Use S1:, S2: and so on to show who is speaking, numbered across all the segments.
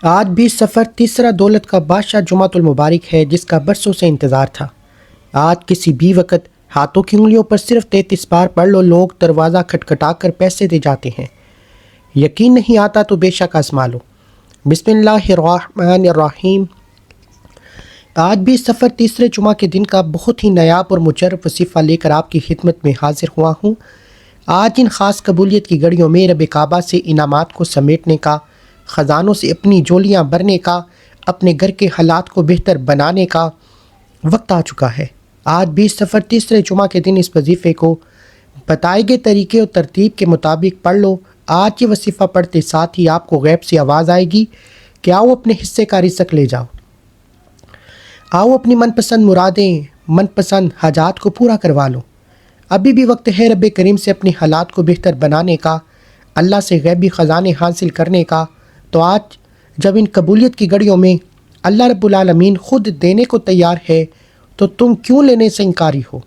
S1: آج بھی سفر تیسرا دولت کا بادشاہ جمعۃ المبارک ہے جس کا برسوں سے انتظار تھا۔ آج کسی بھی وقت ہاتھوں کی انگلیوں پر صرف 33 بار پڑھ لو، لوگ دروازہ کھٹکھٹا کر پیسے دے جاتے ہیں۔ یقین نہیں آتا تو بے شک آزما لو۔ بسم اللہ الرحمن الرحیم۔ آج بھی سفر تیسرے جمعہ کے دن کا بہت ہی نایاب اور مشرف وظیفہ لے کر آپ کی خدمت میں حاضر ہوا ہوں۔ آج ان خاص قبولیت کی گھڑیوں میں رب کعبہ سے انعامات کو سمیٹنے کا، خزانوں سے اپنی جولیاں بھرنے کا، اپنے گھر کے حالات کو بہتر بنانے کا وقت آ چکا ہے۔ آج بھی سفر تیسرے جمعہ کے دن اس وظیفے کو بتائے گئے طریقے اور ترتیب کے مطابق پڑھ لو۔ آج یہ وظیفہ پڑھتے ساتھ ہی آپ کو غیب سے آواز آئے گی کہ آؤ اپنے حصے کا رزق لے جاؤ، آؤ اپنی من پسند مرادیں، من پسند حاجات کو پورا کروا لو۔ ابھی بھی وقت ہے رب کریم سے اپنے حالات کو بہتر بنانے کا، اللہ سے غیبی خزانے حاصل کرنے کا۔ تو آج جب ان قبولیت کی گھڑیوں میں اللہ رب العالمین خود دینے کو تیار ہے تو تم کیوں لینے سے انکاری ہو؟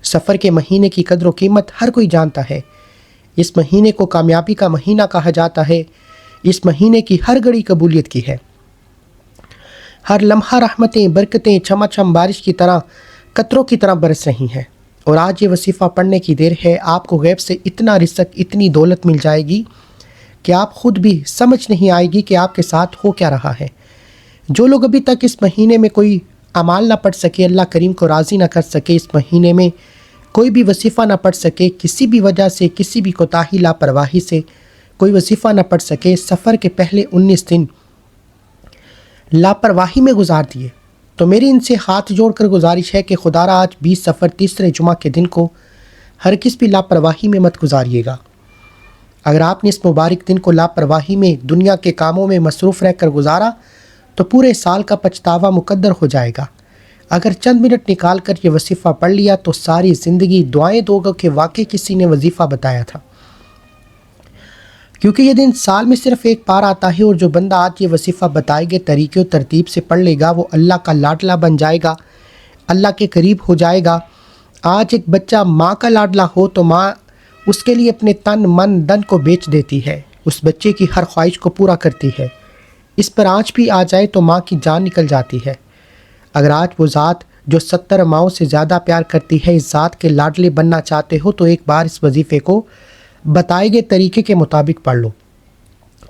S1: سفر کے مہینے کی قدر و قیمت ہر کوئی جانتا ہے۔ اس مہینے کو کامیابی کا مہینہ کہا جاتا ہے۔ اس مہینے کی ہر گھڑی قبولیت کی ہے۔ ہر لمحہ رحمتیں، برکتیں چھما بارش کی طرح، قطروں کی طرح برس رہی ہیں۔ اور آج یہ وظیفہ پڑھنے کی دیر ہے، آپ کو غیب سے اتنا رزق، اتنی دولت مل جائے گی کہ آپ خود بھی سمجھ نہیں آئے گی کہ آپ کے ساتھ ہو کیا رہا ہے۔ جو لوگ ابھی تک اس مہینے میں کوئی اعمال نہ پڑھ سکے، اللہ کریم کو راضی نہ کر سکے، اس مہینے میں کوئی بھی وظیفہ نہ پڑھ سکے، کسی بھی وجہ سے، کسی بھی کوتاہی لاپرواہی سے کوئی وظیفہ نہ پڑھ سکے، سفر کے پہلے 19 دن لاپرواہی میں گزار دیے، تو میری ان سے ہاتھ جوڑ کر گزارش ہے کہ خدا را آج 20 سفر تیسرے جمعہ کے دن کو ہرگز بھی لاپرواہی میں مت گزاریے گا۔ اگر آپ نے اس مبارک دن کو لاپرواہی میں، دنیا کے کاموں میں مصروف رہ کر گزارا تو پورے سال کا پچھتاوا مقدر ہو جائے گا۔ اگر چند منٹ نکال کر یہ وظیفہ پڑھ لیا تو ساری زندگی دعائیں دو گے کہ واقعی کسی نے وظیفہ بتایا تھا، کیونکہ یہ دن سال میں صرف ایک بار آتا ہے، اور جو بندہ آج یہ وظیفہ بتائے گئے طریقے و ترتیب سے پڑھ لے گا وہ اللہ کا لاڈلا بن جائے گا، اللہ کے قریب ہو جائے گا۔ آج ایک بچہ ماں کا لاڈلا ہو تو ماں اس کے لیے اپنے تن من دن کو بیچ دیتی ہے، اس بچے کی ہر خواہش کو پورا کرتی ہے۔ اس پر آنچ بھی آ جائے تو ماں کی جان نکل جاتی ہے۔ اگر آج وہ ذات جو 70 ماؤں سے زیادہ پیار کرتی ہے، اس ذات کے لاڈلے بننا چاہتے ہو تو ایک بار اس وظیفے کو بتائے گئے طریقے کے مطابق پڑھ لو۔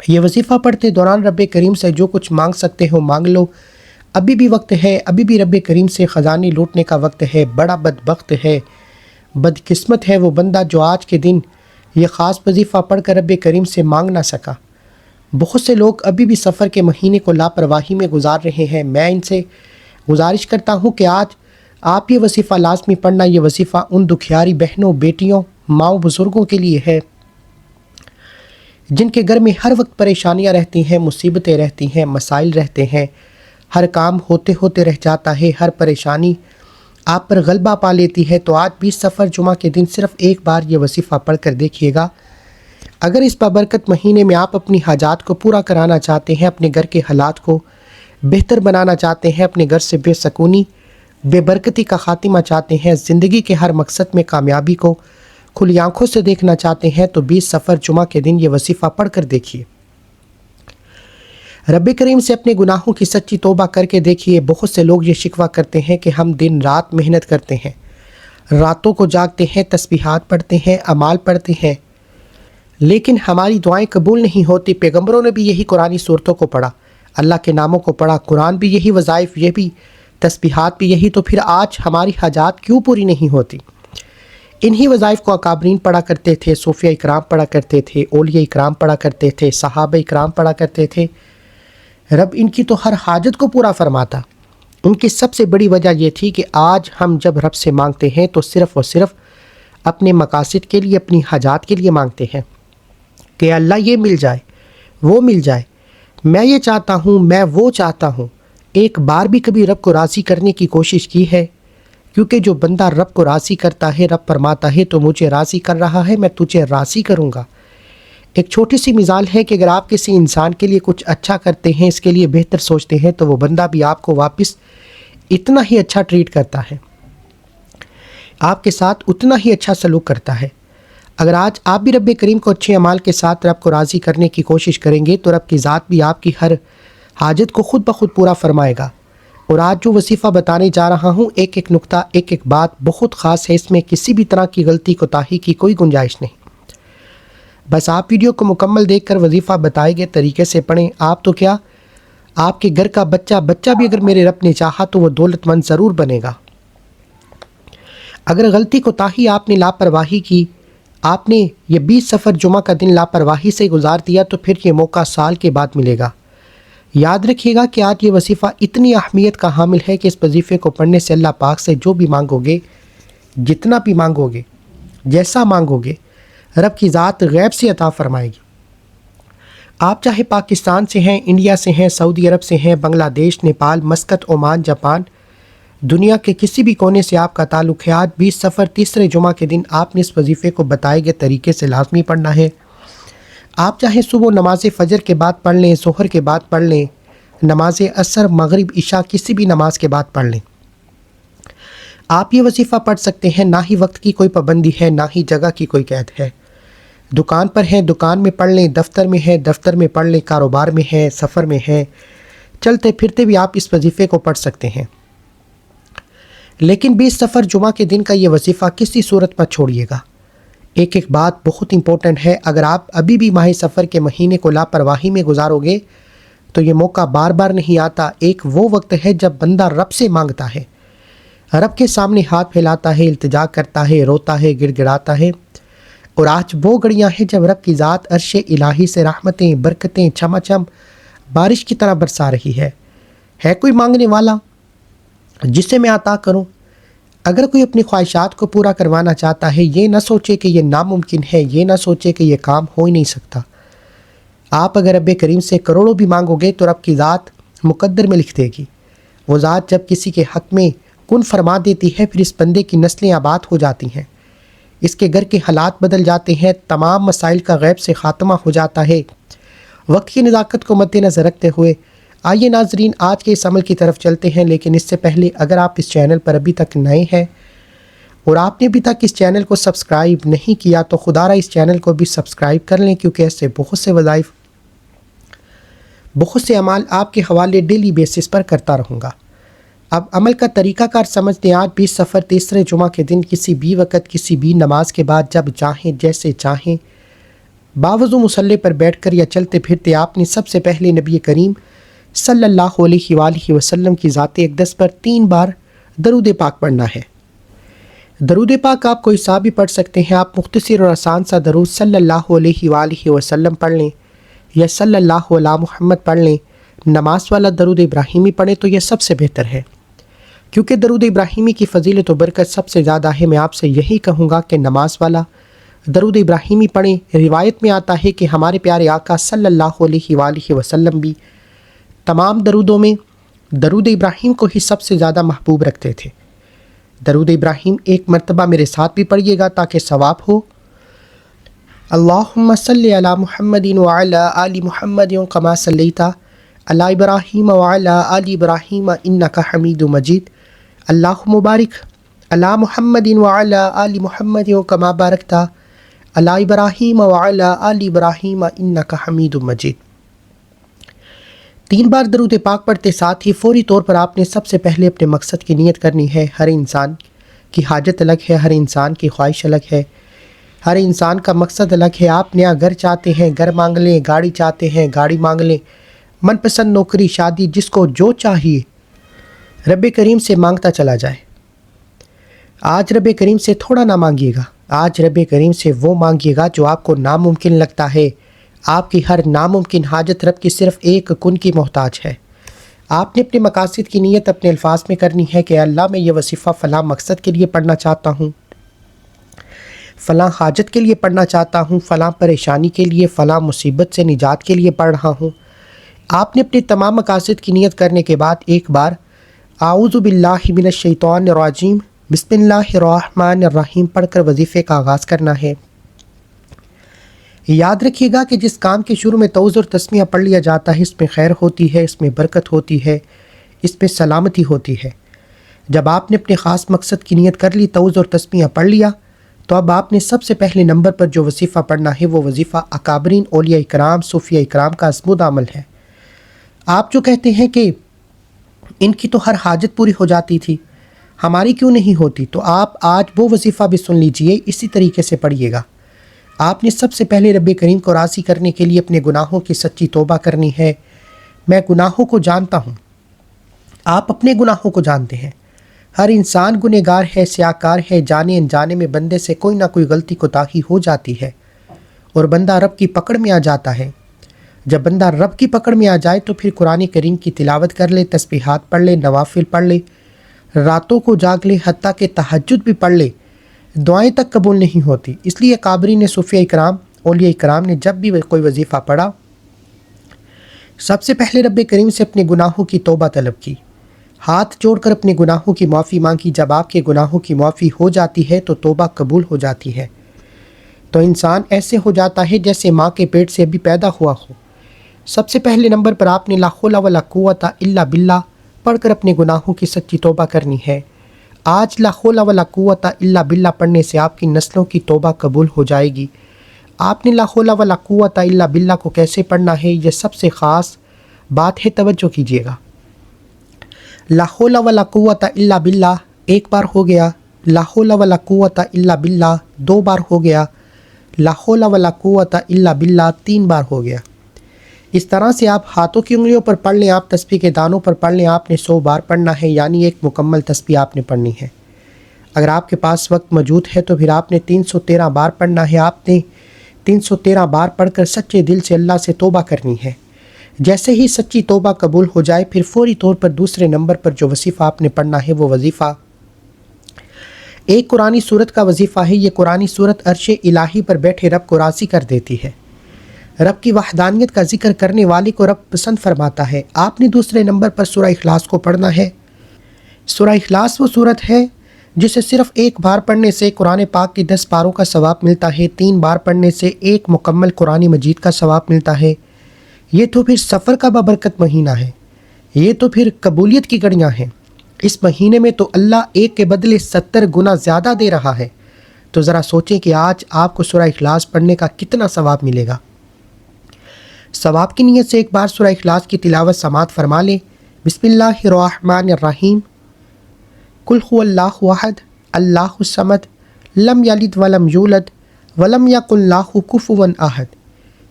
S1: یہ وظیفہ پڑھتے دوران رب کریم سے جو کچھ مانگ سکتے ہو مانگ لو۔ ابھی بھی وقت ہے، ابھی بھی رب کریم سے خزانے لوٹنے کا وقت ہے۔ بڑا بدبخت ہے، بدقسمت ہے وہ بندہ جو آج کے دن یہ خاص وظیفہ پڑھ کر رب کریم سے مانگ نہ سکا۔ بہت سے لوگ ابھی بھی سفر کے مہینے کو لاپرواہی میں گزار رہے ہیں۔ میں ان سے گزارش کرتا ہوں کہ آج آپ یہ وظیفہ لازمی پڑھنا۔ یہ وظیفہ ان دکھیاری بہنوں، بیٹیوں، ماؤں، بزرگوں کے لیے ہے جن کے گھر میں ہر وقت پریشانیاں رہتی ہیں، مصیبتیں رہتی ہیں، مسائل رہتے ہیں، ہر کام ہوتے ہوتے رہ جاتا ہے، ہر پریشانی آپ پر غلبہ پا لیتی ہے۔ تو آج 20 سفر جمعہ کے دن صرف ایک بار یہ وظیفہ پڑھ کر دیکھیے گا۔ اگر اس بابرکت مہینے میں آپ اپنی حاجات کو پورا کرانا چاہتے ہیں، اپنے گھر کے حالات کو بہتر بنانا چاہتے ہیں، اپنے گھر سے بے سکونی، بے برکتی کا خاتمہ چاہتے ہیں، زندگی کے ہر مقصد میں کامیابی کو کھلی آنکھوں سے دیکھنا چاہتے ہیں تو 20 سفر جمعہ کے دن یہ وظیفہ پڑھ کر دیکھیے۔ رب کریم سے اپنے گناہوں کی سچی توبہ کر کے دیکھیے۔ بہت سے لوگ یہ شکوہ کرتے ہیں کہ ہم دن رات محنت کرتے ہیں، راتوں کو جاگتے ہیں، تسبیحات پڑھتے ہیں، اعمال پڑھتے ہیں، لیکن ہماری دعائیں قبول نہیں ہوتی۔ پیغمبروں نے بھی یہی قرآنی صورتوں کو پڑھا، اللہ کے ناموں کو پڑھا، قرآن بھی یہی وظائف، یہ بھی تسبیحات بھی یہی، تو پھر آج ہماری حاجات کیوں پوری نہیں ہوتی؟ انہی وظائف کو اکابرین پڑھا کرتے تھے، صوفیہ اکرام پڑھا کرتے تھے، اولیاء اکرام پڑھا کرتے تھے، صحابہ اکرام پڑھا کرتے تھے۔ رب ان کی تو ہر حاجت کو پورا فرماتا۔ ان کی سب سے بڑی وجہ یہ تھی کہ آج ہم جب رب سے مانگتے ہیں تو صرف اور صرف اپنے مقاصد کے لیے، اپنی حاجات کے لیے مانگتے ہیں کہ اللہ یہ مل جائے، وہ مل جائے، میں یہ چاہتا ہوں، میں وہ چاہتا ہوں۔ ایک بار بھی کبھی رب کو راضی کرنے کی کوشش کی ہے؟ کیونکہ جو بندہ رب کو راضی کرتا ہے، رب فرماتا ہے تو مجھے راضی کر رہا ہے، میں تجھے راضی کروں گا۔ ایک چھوٹی سی مثال ہے کہ اگر آپ کسی انسان کے لیے کچھ اچھا کرتے ہیں، اس کے لیے بہتر سوچتے ہیں، تو وہ بندہ بھی آپ کو واپس اتنا ہی اچھا ٹریٹ کرتا ہے، آپ کے ساتھ اتنا ہی اچھا سلوک کرتا ہے۔ اگر آج آپ بھی رب کریم کو اچھے اعمال کے ساتھ رب کو راضی کرنے کی کوشش کریں گے تو رب کی ذات بھی آپ کی ہر حاجت کو خود بخود پورا فرمائے گا۔ اور آج جو وظیفہ بتانے جا رہا ہوں، ایک ایک نقطہ، ایک ایک بات بہت خاص ہے، اس میں کسی بھی طرح کی غلطی کوتاہی کی کوئی گنجائش نہیں۔ بس آپ ویڈیو کو مکمل دیکھ کر وظیفہ بتائے گئے طریقے سے پڑھیں۔ آپ تو کیا، آپ کے گھر کا بچہ بھی اگر میرے رب نے چاہا تو وہ دولت مند ضرور بنے گا۔ اگر غلطی کوتاہی آپ نے لاپرواہی کی، آپ نے یہ 20 صفر جمعہ کا دن لاپرواہی سے گزار دیا، تو پھر یہ موقع سال کے بعد ملے گا۔ یاد رکھیے گا کہ آج یہ وظیفہ اتنی اہمیت کا حامل ہے کہ اس وظیفے کو پڑھنے سے اللہ پاک سے جو بھی مانگو گے، جتنا بھی مانگو گے، جیسا مانگو گے، رب کی ذات غیب سے عطا فرمائے گی۔ آپ چاہے پاکستان سے ہیں، انڈیا سے ہیں، سعودی عرب سے ہیں، بنگلہ دیش، نیپال، مسقط، عمان، جاپان، دنیا کے کسی بھی کونے سے آپ کا تعلق ہے، آج 20 صفر تیسرے جمعہ کے دن آپ نے اس وظیفے کو بتائے گئے طریقے سے لازمی پڑھنا ہے۔ آپ چاہے صبح نماز فجر کے بعد پڑھ لیں، ظہر کے بعد پڑھ لیں، نماز عصر، مغرب، عشاء، کسی بھی نماز کے بعد پڑھ لیں۔ آپ یہ وظیفہ پڑھ سکتے ہیں، نہ ہی وقت کی کوئی پابندی ہے، نہ ہی جگہ کی کوئی قید ہے۔ دکان پر ہیں، دکان میں پڑھ لیں، دفتر میں ہیں، دفتر میں پڑھ لیں، کاروبار میں ہیں، سفر میں ہیں، چلتے پھرتے بھی آپ اس وظیفے کو پڑھ سکتے ہیں۔ لیکن 20 صفر جمعہ کے دن کا یہ وظیفہ کسی صورت مت چھوڑیے گا۔ ایک ایک بات بہت امپورٹنٹ ہے، اگر آپ ابھی بھی ماہ سفر کے مہینے کو لاپرواہی میں گزارو گے تو یہ موقع بار بار نہیں آتا۔ ایک وہ وقت ہے جب بندہ رب سے مانگتا ہے، رب کے سامنے ہاتھ پھیلاتا ہے، التجا کرتا ہے، روتا ہے، گڑ گڑاتا ہے۔ اور آج وہ گھڑیاں ہیں جب رب کی ذات عرش الہی سے رحمتیں، برکتیں چھما بارش کی طرح برسا رہی ہے کوئی مانگنے والا جسے میں عطا کروں؟ اگر کوئی اپنی خواہشات کو پورا کروانا چاہتا ہے، یہ نہ سوچے کہ یہ ناممکن ہے، یہ نہ سوچے کہ یہ کام ہو ہی نہیں سکتا۔ آپ اگر رب کریم سے کروڑوں بھی مانگو گے تو رب کی ذات مقدر میں لکھ دے گی۔ وہ ذات جب کسی کے حق میں کن فرما دیتی ہے، پھر اس بندے کی نسلیں آباد ہو جاتی ہیں، اس کے گھر کے حالات بدل جاتے ہیں، تمام مسائل کا غیب سے خاتمہ ہو جاتا ہے۔ وقت کی نزاکت کو مد نظر رکھتے ہوئے آئیے ناظرین آج کے اس عمل کی طرف چلتے ہیں، لیکن اس سے پہلے اگر آپ اس چینل پر ابھی تک نئے ہیں اور آپ نے ابھی تک اس چینل کو سبسکرائب نہیں کیا تو خدا را اس چینل کو بھی سبسکرائب کر لیں، کیونکہ ایسے بہت سے وظائف، بہت سے اعمال آپ کے حوالے ڈیلی بیسس پر کرتا رہوں گا۔ اب عمل کا طریقہ کار سمجھتے ہیں۔ آج 20 صفر تیسرے جمعہ کے دن کسی بھی وقت، کسی بھی نماز کے بعد، جب چاہیں، جیسے چاہیں، باوضو مصلی پر بیٹھ کر یا چلتے پھرتے آپ نے سب سے پہلے نبی کریم صلی اللہ علیہ وآلہ وسلم کی ذات اقدس پر 3 بار درود پاک پڑھنا ہے۔ درود پاک آپ کوئی سا بھی پڑھ سکتے ہیں۔ آپ مختصر اور آسان سا درود صلی اللہ علیہ وآلہ وسلم پڑھ لیں یا صلی اللہ علی محمد پڑھ لیں۔ نماز والا درود ابراہیمی پڑھیں تو یہ سب سے بہتر ہے، کیونکہ درود ابراہیمی کی فضیلت و برکت سب سے زیادہ ہے۔ میں آپ سے یہی کہوں گا کہ نماز والا درود ابراہیمی پڑھیں۔ روایت میں آتا ہے کہ ہمارے پیارے آقا صلی اللہ علیہ وآلہ وسلم بھی تمام درودوں میں درود ابراہیم کو ہی سب سے زیادہ محبوب رکھتے تھے۔ درود ابراہیم ایک مرتبہ میرے ساتھ بھی پڑھیے گا تاکہ ثواب ہو۔ اللہم صلی علی محمد وعلی آل محمد کما صلیت علی ابراہیم وعلی آل ابراہیم انک حمید مجید۔ اللہم بارک علی محمد وعلی آل محمد کما بارکت علی ابراہیم وعلی آل ابراہیم انک حمید مجید۔ 3 بار درود پاک پڑھتے ساتھ ہی فوری طور پر آپ نے سب سے پہلے اپنے مقصد کی نیت کرنی ہے۔ ہر انسان کی حاجت الگ ہے، ہر انسان کی خواہش الگ ہے، ہر انسان کا مقصد الگ ہے۔ آپ نیا گھر چاہتے ہیں، گھر مانگ لیں، گاڑی چاہتے ہیں، گاڑی مانگ لیں، من پسند نوکری، شادی، جس کو جو چاہیے رب کریم سے مانگتا چلا جائے۔ آج رب کریم سے تھوڑا نہ مانگیے گا، آج رب کریم سے وہ مانگیے گا جو آپ کو ناممکن لگتا ہے۔ آپ کی ہر ناممکن حاجت رب کی صرف ایک کن کی محتاج ہے۔ آپ نے اپنے مقاصد کی نیت اپنے الفاظ میں کرنی ہے کہ اللہ میں یہ وظیفہ فلاں مقصد کے لیے پڑھنا چاہتا ہوں، فلاں حاجت کے لیے پڑھنا چاہتا ہوں، فلاں پریشانی کے لیے، فلاں مصیبت سے نجات کے لیے پڑھ رہا ہوں۔ آپ نے اپنے تمام مقاصد کی نیت کرنے کے بعد ایک بار اعوذ باللہ من الشیطان الرجیم بسم اللہ الرحمن الرحیم پڑھ کر وظیفے کا آغاز کرنا ہے۔ یاد رکھیے گا کہ جس کام کے شروع میں توض اور تسمیہ پڑھ لیا جاتا ہے، اس میں خیر ہوتی ہے، اس میں برکت ہوتی ہے، اس میں سلامتی ہوتی ہے۔ جب آپ نے اپنے خاص مقصد کی نیت کر لی، توض اور تسمیہ پڑھ لیا، تو اب آپ نے سب سے پہلے نمبر پر جو وظیفہ پڑھنا ہے وہ وظیفہ اکابرین اولیاء اکرام، صوفیاء اکرام کا ازمود عمل ہے۔ آپ جو کہتے ہیں کہ ان کی تو ہر حاجت پوری ہو جاتی تھی، ہماری کیوں نہیں ہوتی، تو آپ آج وہ وظیفہ بھی سن لیجئے، اسی طریقے سے پڑھیے گا۔ آپ نے سب سے پہلے رب کریم کو راضی کرنے کے لیے اپنے گناہوں کی سچی توبہ کرنی ہے۔ میں گناہوں کو جانتا ہوں، آپ اپنے گناہوں کو جانتے ہیں۔ ہر انسان گنہگار ہے، سیاہکار ہے، جانے انجانے میں بندے سے کوئی نہ کوئی غلطی کوتاہی ہو جاتی ہے اور بندہ رب کی پکڑ میں آ جاتا ہے۔ جب بندہ رب کی پکڑ میں آ جائے تو پھر قرآن کریم کی تلاوت کر لے، تسبیحات پڑھ لے، نوافل پڑھ لے، راتوں کو جاگ لے، حتیٰ کہ تہجد بھی پڑھ لے، دعائیں تک قبول نہیں ہوتی۔ اس لیے اکابرین صوفیاء کرام، اولیاء کرام نے جب بھی کوئی وظیفہ پڑھا، سب سے پہلے رب کریم سے اپنے گناہوں کی توبہ طلب کی، ہاتھ جوڑ کر اپنے گناہوں کی معافی مانگی۔ جب آپ کے گناہوں کی معافی ہو جاتی ہے تو توبہ قبول ہو جاتی ہے، تو انسان ایسے ہو جاتا ہے جیسے ماں کے پیٹ سے ابھی پیدا ہوا ہو۔ سب سے پہلے نمبر پر آپ نے لا حول ولا قوت الا باللہ پڑھ کر اپنے گناہوں کی سچی توبہ کرنی ہے۔ آج لا حول ولا قوت الا باللہ پڑھنے سے آپ کی نسلوں کی توبہ قبول ہو جائے گی۔ آپ نے لا حول ولا قوت الا باللہ کو کیسے پڑھنا ہے، یہ سب سے خاص بات ہے، توجہ کیجیے گا۔ لا حول ولا قوت الا باللہ ایک بار ہو گیا، لا حول ولا قوت الا باللہ دو بار ہو گیا، لا حول ولا قوت الا باللہ تین بار ہو گیا۔ اس طرح سے آپ ہاتھوں کی انگلیوں پر پڑھ لیں، آپ تسبیح کے دانوں پر پڑھ لیں، آپ نے 100 بار پڑھنا ہے، یعنی ایک مکمل تسبیح آپ نے پڑھنی ہے۔ اگر آپ کے پاس وقت موجود ہے تو پھر آپ نے 313 بار پڑھنا ہے۔ آپ نے 313 بار پڑھ کر سچے دل سے اللہ سے توبہ کرنی ہے۔ جیسے ہی سچی توبہ قبول ہو جائے پھر فوری طور پر دوسرے نمبر پر جو وظیفہ آپ نے پڑھنا ہے وہ وظیفہ ایک قرآنی سورت کا وظیفہ ہے۔ یہ قرآنی سورت عرش الہی پر بیٹھے رب کو راضی کر دیتی ہے۔ رب کی وحدانیت کا ذکر کرنے والے کو رب پسند فرماتا ہے۔ آپ نے دوسرے نمبر پر سورہ اخلاص کو پڑھنا ہے۔ سورہ اخلاص وہ سورت ہے جسے صرف ایک بار پڑھنے سے قرآن پاک کے 10 پاروں کا ثواب ملتا ہے، 3 بار پڑھنے سے ایک مکمل قرآن مجید کا ثواب ملتا ہے۔ یہ تو پھر سفر کا بابرکت مہینہ ہے، یہ تو پھر قبولیت کی گھڑیاں ہیں۔ اس مہینے میں تو اللہ ایک کے بدلے 70 گنا زیادہ دے رہا ہے، تو ذرا سوچیں کہ آج آپ کو سورہ اخلاص پڑھنے کا کتنا ثواب ملے گا۔ ثواب کی نیت سے ایک بار سورہ اخلاص کی تلاوت سماعت فرما لیں۔ بسم اللہ الرحمن الرحیم، قل هو اللہ احد اللہ الصمد لم یلد ولم یولد ولم یکن لہ کفوا احد۔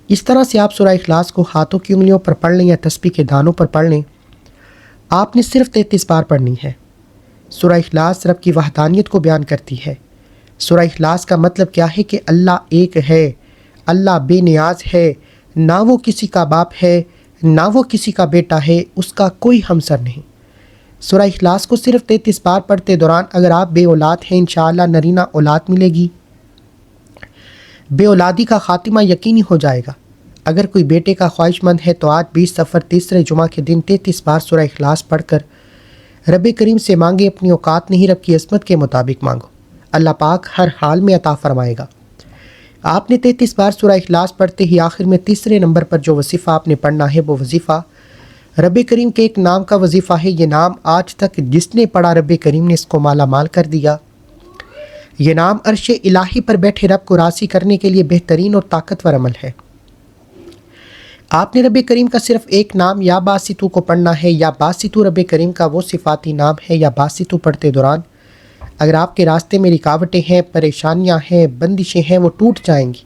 S1: اس طرح سے آپ سورہ اخلاص کو ہاتھوں کی انگلیوں پر پڑھ لیں یا تسبیح کے دانوں پر پڑھ لیں۔ آپ نے صرف 33 بار پڑھنی ہے۔ سورہ اخلاص رب کی وحدانیت کو بیان کرتی ہے۔ سورہ اخلاص کا مطلب کیا ہے کہ اللہ ایک ہے، اللہ بے نیاز ہے، نہ وہ کسی کا باپ ہے، نہ وہ کسی کا بیٹا ہے، اس کا کوئی ہمسر نہیں۔ سورہ اخلاص کو صرف 33 بار پڑھتے دوران اگر آپ بے اولاد ہیں انشاءاللہ نرینہ اولاد ملے گی، بے اولادی کا خاتمہ یقینی ہو جائے گا۔ اگر کوئی بیٹے کا خواہش مند ہے تو آج 20 صفر تیسرے جمعہ کے دن 33 بار سورہ اخلاص پڑھ کر رب کریم سے مانگے، اپنی اوقات نہیں رب کی عظمت کے مطابق مانگو، اللہ پاک ہر حال میں عطا فرمائے گا۔ آپ نے 33 بار سورہ اخلاص پڑھتے ہی آخر میں تیسرے نمبر پر جو وظیفہ آپ نے پڑھنا ہے وہ وظیفہ رب کریم کے ایک نام کا وظیفہ ہے۔ یہ نام آج تک جس نے پڑھا رب کریم نے اس کو مالا مال کر دیا۔ یہ نام عرش الہی پر بیٹھے رب کو راضی کرنے کے لیے بہترین اور طاقتور عمل ہے۔ آپ نے رب کریم کا صرف ایک نام یا باسطو کو پڑھنا ہے۔ یا باسطو رب کریم کا وہ صفاتی نام ہے۔ یا باسطو پڑھتے دوران اگر آپ کے راستے میں رکاوٹیں ہیں، پریشانیاں ہیں، بندشیں ہیں، وہ ٹوٹ جائیں گی۔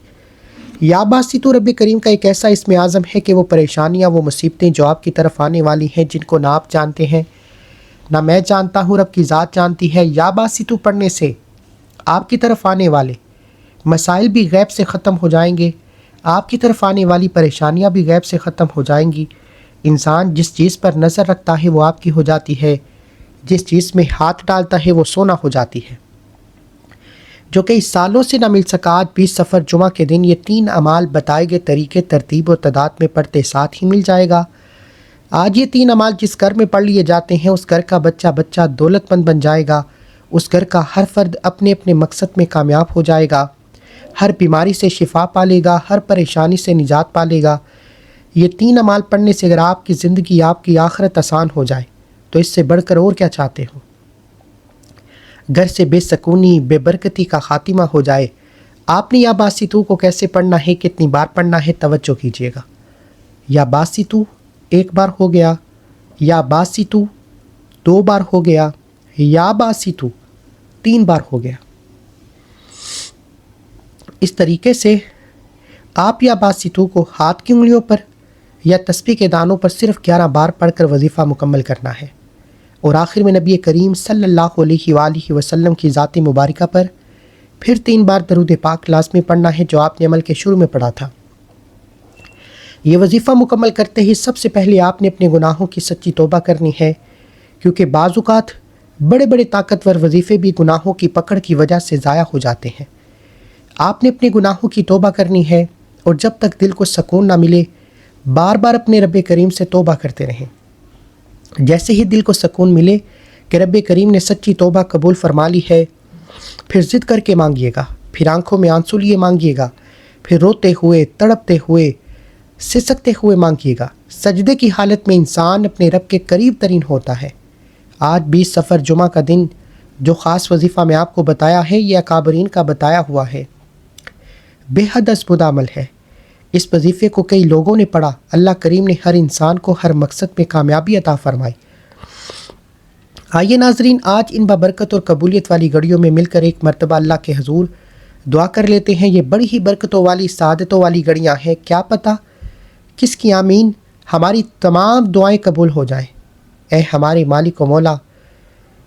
S1: یا باسطو رب کریم کا ایک ایسا اسم اعظم ہے کہ وہ پریشانیاں، وہ مصیبتیں جو آپ کی طرف آنے والی ہیں، جن کو نہ آپ جانتے ہیں نہ میں جانتا ہوں، رب کی ذات جانتی ہے، یا باسطو پڑھنے سے آپ کی طرف آنے والے مسائل بھی غیب سے ختم ہو جائیں گے، آپ کی طرف آنے والی پریشانیاں بھی غیب سے ختم ہو جائیں گی۔ انسان جس چیز پر نظر رکھتا ہے وہ آپ کی ہو جاتی ہے، جس چیز میں ہاتھ ڈالتا ہے وہ سونا ہو جاتی ہے۔ جو کئی سالوں سے نہ مل سکا، آج 20 صفر جمعہ کے دن یہ 3 اعمال بتائے گئے طریقے ترتیب و تعداد میں پڑھتے ساتھ ہی مل جائے گا۔ آج یہ 3 اعمال جس گھر میں پڑھ لیے جاتے ہیں اس گھر کا بچہ دولت مند بن جائے گا، اس گھر کا ہر فرد اپنے اپنے مقصد میں کامیاب ہو جائے گا، ہر بیماری سے شفا پالے گا، ہر پریشانی سے نجات پالے گا۔ یہ 3 اعمال پڑھنے سے اگر آپ کی زندگی، آپ کی آخرت آسان ہو جائے تو اس سے بڑھ کر اور کیا چاہتے ہو؟ گھر سے بے سکونی، بے برکتی کا خاتمہ ہو جائے۔ آپ نے یا باسطو کو کیسے پڑھنا ہے، کتنی بار پڑھنا ہے، توجہ کیجیے گا۔ یا باسطو ایک بار ہو گیا، یا باسطو 2 بار ہو گیا، یا باسطو 3 بار ہو گیا۔ اس طریقے سے آپ یا باسطو کو ہاتھ کی انگلیوں پر یا تسبیح کے دانوں پر صرف 11 بار پڑھ کر وظیفہ مکمل کرنا ہے، اور آخر میں نبی کریم صلی اللہ علیہ وآلہ وسلم کی ذات مبارکہ پر پھر 3 بار درود پاک لازمی پڑھنا ہے جو آپ نے عمل کے شروع میں پڑھا تھا۔ یہ وظیفہ مکمل کرتے ہی سب سے پہلے آپ نے اپنے گناہوں کی سچی توبہ کرنی ہے، کیونکہ بعض اوقات بڑے بڑے طاقتور وظیفے بھی گناہوں کی پکڑ کی وجہ سے ضائع ہو جاتے ہیں۔ آپ نے اپنے گناہوں کی توبہ کرنی ہے، اور جب تک دل کو سکون نہ ملے بار بار اپنے رب کریم سے توبہ کرتے رہیں۔ جیسے ہی دل کو سکون ملے کہ رب کریم نے سچی توبہ قبول فرما لی ہے، پھر ضد کر کے مانگیے گا، پھر آنکھوں میں آنسو لیے مانگیے گا، پھر روتے ہوئے، تڑپتے ہوئے، سسکتے ہوئے مانگیے گا۔ سجدے کی حالت میں انسان اپنے رب کے قریب ترین ہوتا ہے۔ آج 20 صفر جمعہ کا دن جو خاص وظیفہ میں آپ کو بتایا ہے، یہ اکابرین کا بتایا ہوا ہے، بے حد ازبد عمل ہے۔ اس وظیفے کو کئی لوگوں نے پڑھا، اللہ کریم نے ہر انسان کو ہر مقصد میں کامیابی عطا فرمائی۔ آئیے ناظرین، آج ان بابرکت اور قبولیت والی گھڑیوں میں مل کر ایک مرتبہ اللہ کے حضور دعا کر لیتے ہیں۔ یہ بڑی ہی برکتوں والی، سعادتوں والی گھڑیاں ہیں، کیا پتہ کس کی آمین ہماری تمام دعائیں قبول ہو جائیں۔ اے ہمارے مالک و مولا،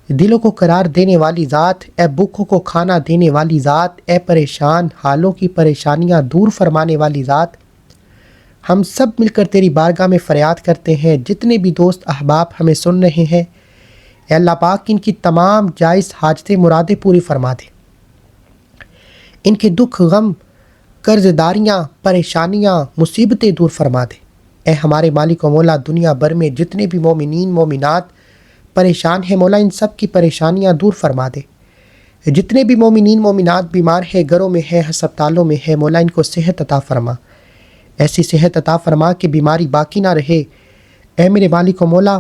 S1: دلوں کو قرار دینے والی ذات، اے بھوکوں کو کھانا دینے والی ذات، اے پریشان حالوں کی پریشانیاں دور فرمانے والی ذات، ہم سب مل کر تیری بارگاہ میں فریاد کرتے ہیں۔ جتنے بھی دوست احباب ہمیں سن رہے ہیں، اے اللہ پاک ان کی تمام جائز حاجتیں مرادیں پوری فرما دے، ان کے دکھ غم، قرض داریاں، پریشانیاں، مصیبتیں دور فرما دے۔ اے ہمارے مالک و مولا، دنیا بھر میں جتنے بھی مومنین مومنات پریشان ہیں، مولا ان سب کی پریشانیاں دور فرما دے۔ جتنے بھی مومنین مومنات بیمار ہیں، گھروں میں ہیں، ہسپتالوں میں ہیں، مولا ان کو صحت عطا فرما، ایسی صحت عطا فرما کہ بیماری باقی نہ رہے۔ اے میرے مالک و مولا،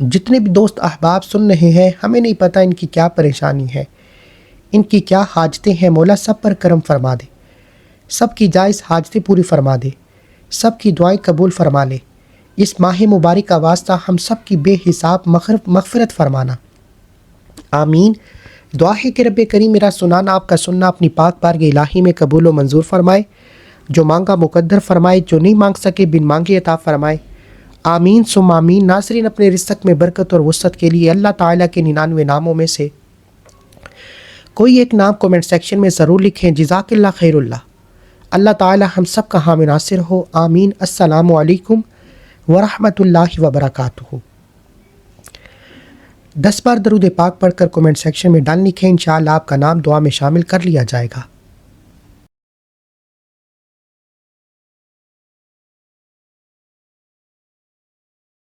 S1: جتنے بھی دوست احباب سن رہے ہیں، ہمیں نہیں پتہ ان کی کیا پریشانی ہے، ان کی کیا حاجتیں ہیں، مولا سب پر کرم فرما دے، سب کی جائز حاجتیں پوری فرما دے، سب کی دعائیں قبول فرما لے۔ اس ماہ مبارک کا واسطہ ہم سب کی بے حساب مغفرت فرمانا، آمین۔ دعا ہے کہ رب کریم میرا سنانا، آپ کا سننا اپنی پاک بارگاہ الہی میں قبول و منظور فرمائے، جو مانگا مقدر فرمائے، جو نہیں مانگ سکے بن مانگے عطا فرمائے، آمین ثم آمین۔ ناظرین، اپنے رزق میں برکت اور وسعت کے لیے اللہ تعالیٰ کے 99 ناموں میں سے کوئی ایک نام کومنٹ سیکشن میں ضرور لکھیں۔ جزاک اللہ خیر اللہ۔ اللہ تعالیٰ ہم سب کا حامی ناصر ہو، آمین۔ السلام علیکم ورحمۃ اللہ وبرکاتہ۔ 10 بار درود پاک پڑھ کر کومنٹ سیکشن میں ڈال لکھیں، انشاءاللہ آپ کا نام دعا میں شامل کر لیا جائے گا۔